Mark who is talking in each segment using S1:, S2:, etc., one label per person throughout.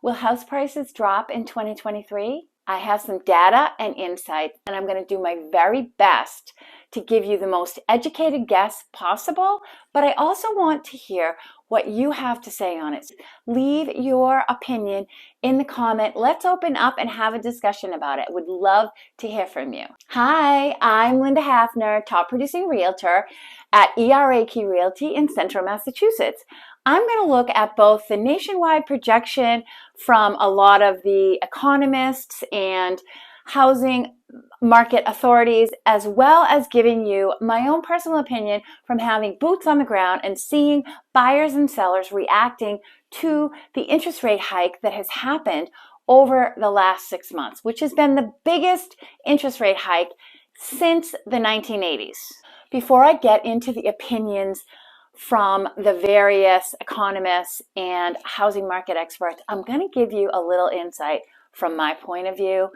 S1: Will house prices drop in 2023? I have some data and insights, and I'm going to do my very best to give you the most educated guess possible, but I also want to hear what you have to say on it. Leave your opinion in the comment. Let's open up and have a discussion about it. Would love to hear from you. Hi, I'm Linda Hafner, top producing realtor at ERA Key Realty in Central Massachusetts. I'm going to look at both the nationwide projection from a lot of the economists and housing market authorities, as well as giving you my own personal opinion from having boots on the ground and seeing buyers and sellers reacting to the interest rate hike that has happened over the last 6 months, which has been the biggest interest rate hike since the 1980s. Before I get into the opinions from the various economists and housing market experts, I'm going to give you a little insight from my point of view.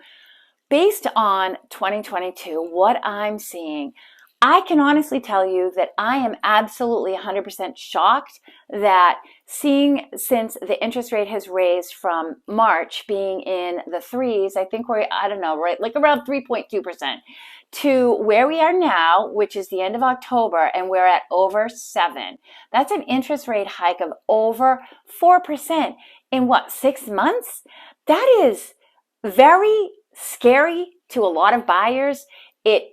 S1: Based on 2022, what I'm seeing, I can honestly tell you that I am absolutely 100% shocked that seeing since the interest rate has raised from March being in the threes, I think we're, I don't know, right, like around 3.2%, to where we are now, which is the end of October, and we're at over 7. That's an interest rate hike of over 4% in what, 6 months? That is very scary to a lot of buyers. It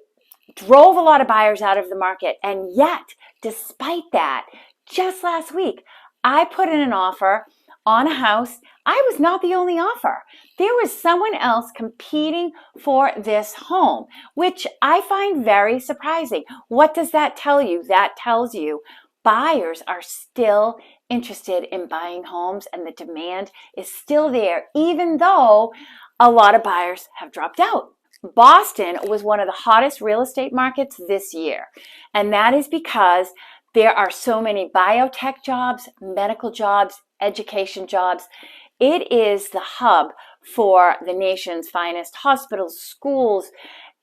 S1: drove a lot of buyers out of the market. And yet, despite that, just last week, I put in an offer on a house. I was not the only offer. There was someone else competing for this home, which I find very surprising. What does that tell you? That tells you buyers are still interested in buying homes and the demand is still there, even though a lot of buyers have dropped out. Boston was one of the hottest real estate markets this year, and that is because there are so many biotech jobs, medical jobs, education jobs. It is the hub for the nation's finest hospitals, schools.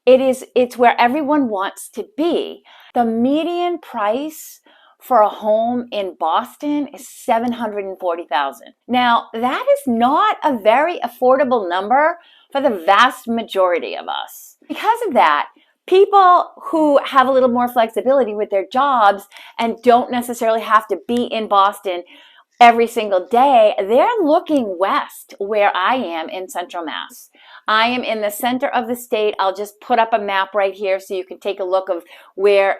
S1: It's where everyone wants to be. The median price for a home in Boston is $740,000. Now, that is not a very affordable number for the vast majority of us. Because of that, people who have a little more flexibility with their jobs and don't necessarily have to be in Boston every single day, they're looking west, where I am in Central Mass. I am in the center of the state. I'll just put up a map right here so you can take a look of where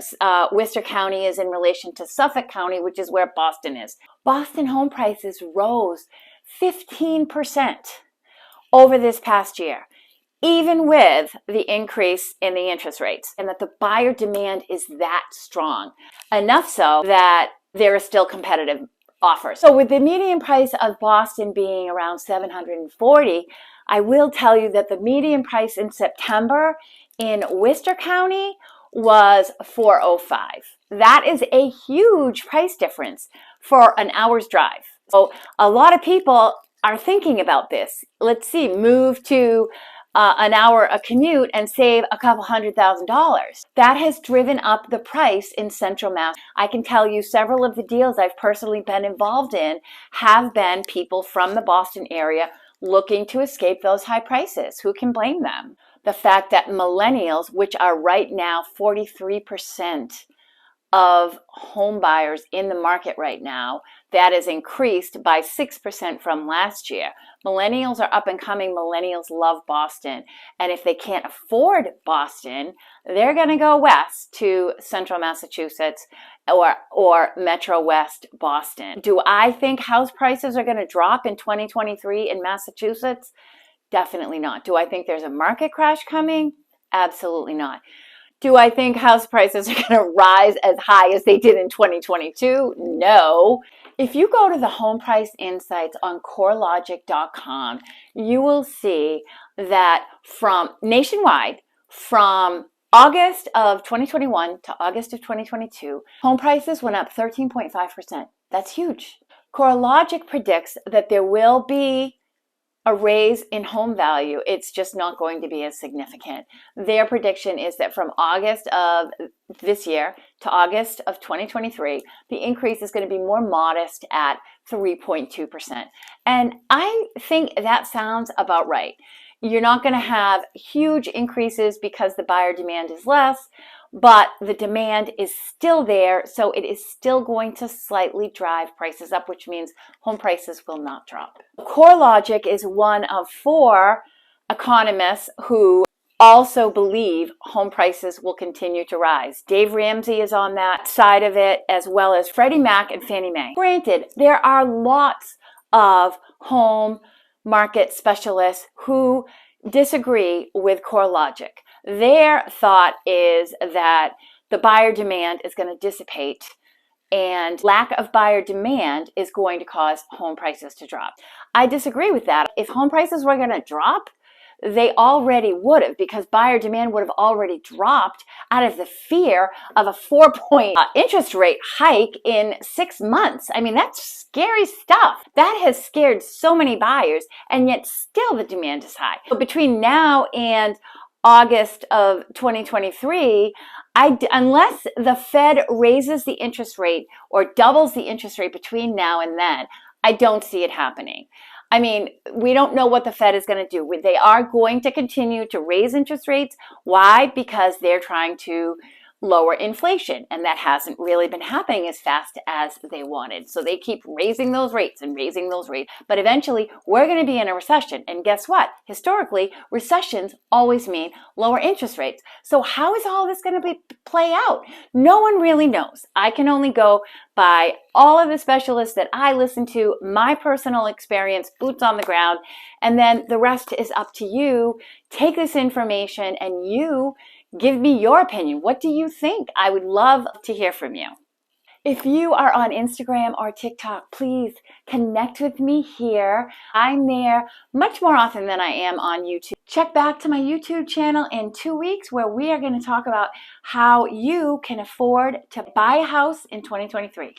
S1: Worcester County is in relation to Suffolk County, which is where Boston is. Boston home prices rose 15% over this past year, even with the increase in the interest rates, and that the buyer demand is that strong, enough so that there are still competitive offers. So with the median price of Boston being around $740,000, I will tell you that the median price in September in Worcester County was $405,000. That is a huge price difference for an hour's drive. So a lot of people are thinking about this. Let's see, move to an hour a commute and save a couple $100,000. That has driven up the price in Central Mass. I can tell you several of the deals I've personally been involved in have been people from the Boston area looking to escape those high prices. Who can blame them? The fact that millennials, which are right now 43% of home buyers in the market right now, that has increased by 6% from last year. Millennials are up and coming. Millennials love Boston. And if they can't afford Boston, they're going to go west to Central Massachusetts or Metro West Boston. Do I think house prices are going to drop in 2023 in Massachusetts? Definitely not. Do I think there's a market crash coming? Absolutely not. Do I think house prices are going to rise as high as they did in 2022? No. If you go to the home price insights on CoreLogic.com, you will see that from nationwide, from August of 2021 to August of 2022, home prices went up 13.5%. That's huge. CoreLogic predicts that there will be a raise in home value, it's just not going to be as significant. Their prediction is that from August of this year to August of 2023, the increase is going to be more modest at 3.2%. And I think that sounds about right. You're not going to have huge increases because the buyer demand is less, but the demand is still there, so it is still going to slightly drive prices up, which means home prices will not drop. CoreLogic is one of 4 economists who also believe home prices will continue to rise. Dave Ramsey is on that side of it, as well as Freddie Mac and Fannie Mae. Granted, there are lots of home market specialists who disagree with CoreLogic. Their thought is that the buyer demand is going to dissipate, and lack of buyer demand is going to cause home prices to drop. I disagree with that. If home prices were going to drop, they already would have, because buyer demand would have already dropped out of the fear of a 4-point interest rate hike in 6 months. I mean, that's scary stuff. That has scared so many buyers, and yet still the demand is high. But between now and August of 2023, unless the Fed raises the interest rate or doubles the interest rate between now and then, I don't see it happening. I mean, we don't know what the Fed is going to do. They are going to continue to raise interest rates. Why? Because they're trying to lower inflation, and that hasn't really been happening as fast as they wanted. So they keep raising those rates and raising those rates. But eventually, we're going to be in a recession. And guess what? Historically, recessions always mean lower interest rates. So how is all this going to play out? No one really knows. I can only go by all of the specialists that I listen to, my personal experience, boots on the ground, and then the rest is up to you. Take this information and you give me your opinion. What do you think? I would love to hear from you. If you are on Instagram or TikTok, please connect with me here. I'm there much more often than I am on YouTube. Check back to my YouTube channel in 2 weeks, where we are going to talk about how you can afford to buy a house in 2023.